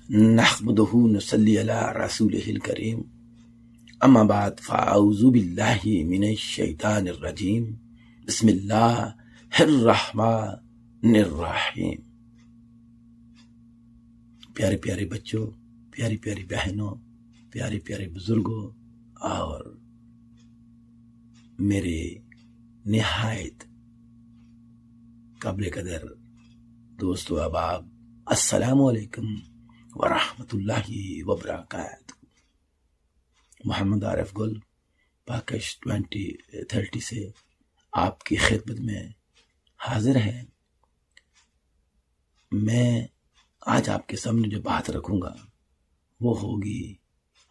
نحمدہ نصلی علی رسولہ الکریم اما بعد فاعوذ باللہ من الشیطان الرجیم بسم اللہ الرحمن الرحیم۔ پیارے پیارے بچوں، پیاری پیاری بہنوں، پیارے پیارے بزرگوں اور میرے نہایت قابل قدر دوستو احباب، السلام علیکم ورحمۃ اللہ وبرکاتہ۔ محمد عارف گل پاکش 2030 سے آپ کی خدمت میں حاضر ہے۔ میں آج آپ کے سامنے جو بات رکھوں گا وہ ہوگی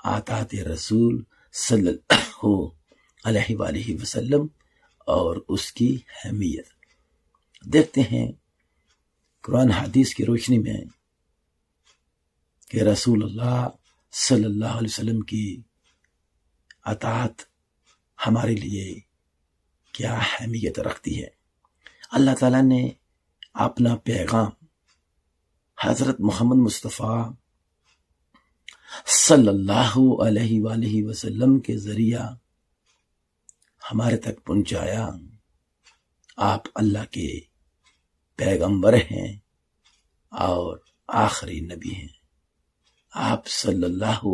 عطاۃ رسول صلی اللہ علیہ وآلہ وسلم اور اس کی اہمیت۔ دیکھتے ہیں قرآن حدیث کی روشنی میں کہ رسول اللہ صلی اللہ علیہ وسلم کی عطاۃ ہمارے لیے کیا اہمیت رکھتی ہے۔ اللہ تعالیٰ نے اپنا پیغام حضرت محمد مصطفیٰ صلی اللہ علیہ وآلہ وسلم کے ذریعہ ہمارے تک پہنچایا۔ آپ اللہ کے پیغمبر ہیں اور آخری نبی ہیں۔ آپ صلی اللہ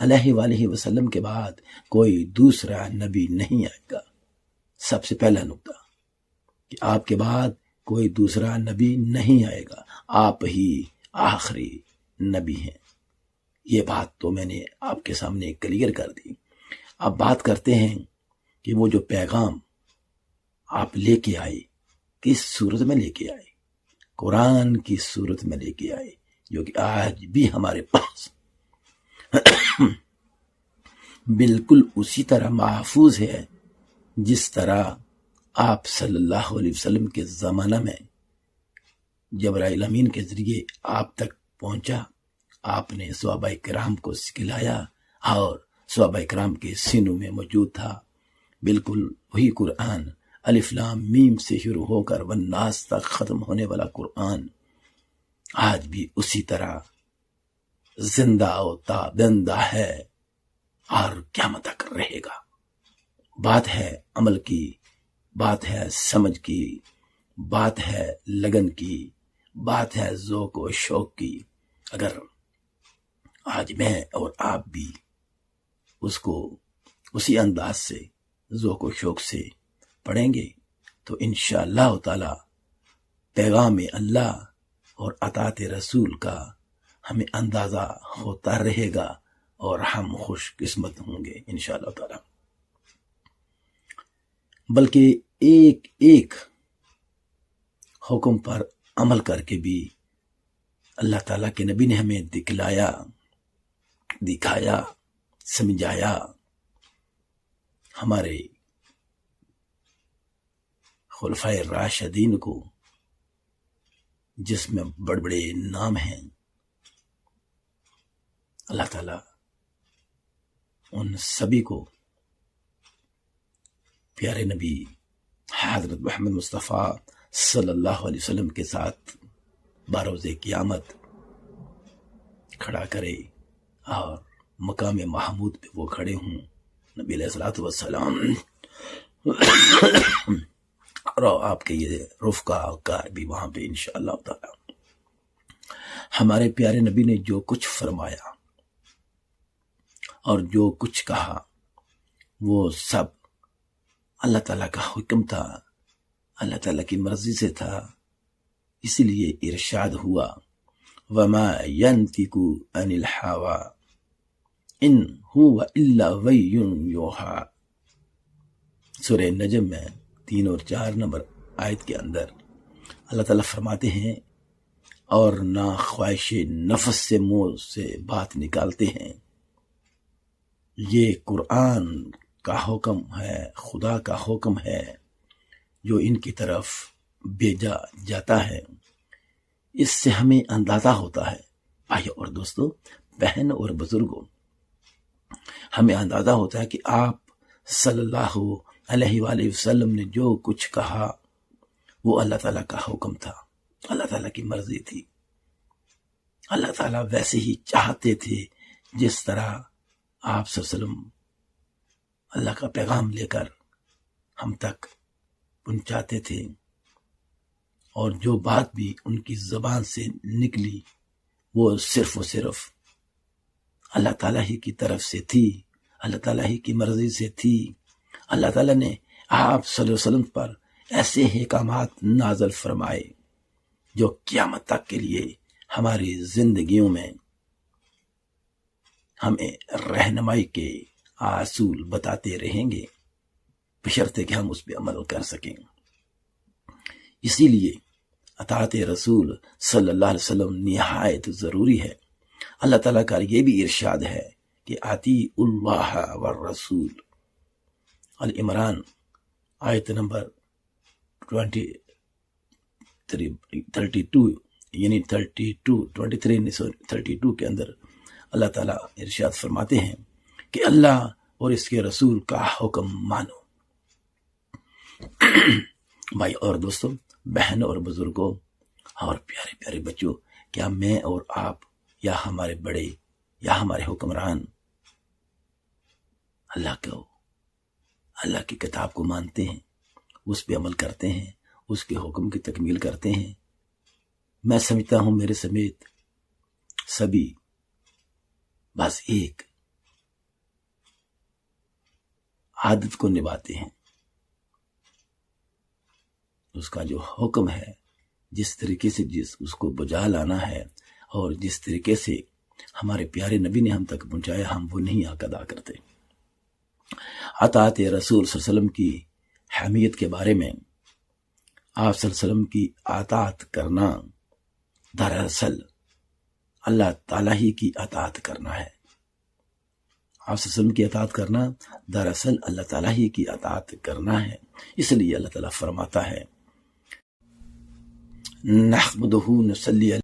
علیہ وآلہ وسلم کے بعد کوئی دوسرا نبی نہیں آئے گا۔ سب سے پہلا نقطہ کہ آپ کے بعد کوئی دوسرا نبی نہیں آئے گا، آپ ہی آخری نبی ہیں۔ یہ بات تو میں نے آپ کے سامنے کلیئر کر دی۔ اب بات کرتے ہیں کہ وہ جو پیغام آپ لے کے آئے کس صورت میں لے کے آئے؟ قرآن کی صورت میں لے کے آئے، جو کہ آج بھی ہمارے پاس بالکل اسی طرح محفوظ ہے جس طرح آپ صلی اللہ علیہ وسلم کے زمانہ میں جبرائیل امین کے ذریعے آپ تک پہنچا۔ آپ نے صحابہ کرام کو سکھلایا اور صحابہ کرام کے سینوں میں موجود تھا۔ بالکل وہی قرآن الف لام میم سے شروع ہو کر والناس تک ختم ہونے والا قرآن آج بھی اسی طرح زندہ و تابندہ ہے اور قیامت تک رہے گا۔ بات ہے عمل کی، بات ہے سمجھ کی، بات ہے لگن کی، بات ہے ذوق و شوق کی۔ اگر آج میں اور آپ بھی اس کو اسی انداز سے ذوق و شوق سے پڑھیں گے تو انشاءاللہ تعالی پیغام اللہ اور عطاۃ رسول کا ہمیں اندازہ ہوتا رہے گا اور ہم خوش قسمت ہوں گے انشاءاللہ تعالی۔ بلکہ ایک ایک حکم پر عمل کر کے بھی اللہ تعالیٰ کے نبی نے ہمیں دکھلایا، دکھایا، سمجھایا۔ ہمارے خلفائے راشدین کو جس میں بڑے بڑے نام ہیں، اللہ تعالیٰ ان سبھی کو پیارے نبی حضرت محمد مصطفیٰ صلی اللہ علیہ وسلم کے ساتھ بروز قیامت کھڑا کرے اور مقام محمود پہ وہ کھڑے ہوں، نبی علیہ الصلوۃ والسلام اور آپ کے یہ رفقا کار بھی وہاں پہ انشاءاللہ تعالی۔ ہمارے پیارے نبی نے جو کچھ فرمایا اور جو کچھ کہا وہ سب اللہ تعالیٰ کا حکم تھا، اللہ تعالیٰ کی مرضی سے تھا۔ اسی لیے ارشاد ہوا وما ينطق عن الهوى ان هو الا وحی یوحی۔ سورہ نجم میں 3 اور 4 نمبر آیت کے اندر اللہ تعالیٰ فرماتے ہیں اور نہ خواہش نفس سے منہ سے بات نکالتے ہیں، یہ قرآن کا حکم ہے، خدا کا حکم ہے جو ان کی طرف بھیجا جاتا ہے۔ اس سے ہمیں اندازہ ہوتا ہے بھائی اور دوستو، بہن اور بزرگوں، ہمیں اندازہ ہوتا ہے کہ آپ صلی اللہ علیہ وآلہ وسلم نے جو کچھ کہا وہ اللہ تعالیٰ کا حکم تھا، اللہ تعالیٰ کی مرضی تھی۔ اللہ تعالیٰ ویسے ہی چاہتے تھے جس طرح آپ صلی اللہ علیہ وسلم اللہ کا پیغام لے کر ہم تک پہنچاتے تھے، اور جو بات بھی ان کی زبان سے نکلی وہ صرف و صرف اللہ تعالیٰ ہی کی طرف سے تھی، اللہ تعالیٰ ہی کی مرضی سے تھی۔ اللہ تعالیٰ نے آپ صلی اللہ علیہ وسلم پر ایسے احکامات نازل فرمائے جو قیامت تک کے لیے ہماری زندگیوں میں ہمیں رہنمائی کے اصول بتاتے رہیں گے، بشرطے کہ ہم اس پہ عمل کر سکیں۔ اسی لیے اطاعت رسول صلی اللہ علیہ وسلم نہایت ضروری ہے۔ اللہ تعالیٰ کا یہ بھی ارشاد ہے کہ اطیعوا اللہ والرسول، العمران آیت نمبر 32 یعنی 32 کے اندر اللہ تعالیٰ ارشاد فرماتے ہیں کہ اللہ اور اس کے رسول کا حکم مانو۔ بھائی اور دوستوں، بہنوں اور بزرگوں اور پیارے پیارے بچوں، کیا میں اور آپ یا ہمارے بڑے یا ہمارے حکمران اللہ کی کتاب کو مانتے ہیں، اس پہ عمل کرتے ہیں، اس کے حکم کی تکمیل کرتے ہیں؟ میں سمجھتا ہوں میرے سمیت سبھی بس ایک عادت کو نبھاتے ہیں، اس کا جو حکم ہے، جس طریقے سے اس کو بجا لانا ہے اور جس طریقے سے ہمارے پیارے نبی نے ہم تک پہنچایا، ہم وہ نہیں ادا کرتے۔ اطاعت رسول صلی اللہ علیہ وسلم کی اہمیت کے بارے میں، آپ صلی اللہ علیہ وسلم کی اطاعت کرنا دراصل اللہ تعالیٰ ہی کی اطاعت کرنا ہے۔ آپ صلی اللہ علیہ وسلم کی اطاعت کرنا دراصل اللہ تعالیٰ ہی کی اطاعت کرنا ہے۔ اس لیے اللہ تعالیٰ فرماتا ہے نحمدہ نصلی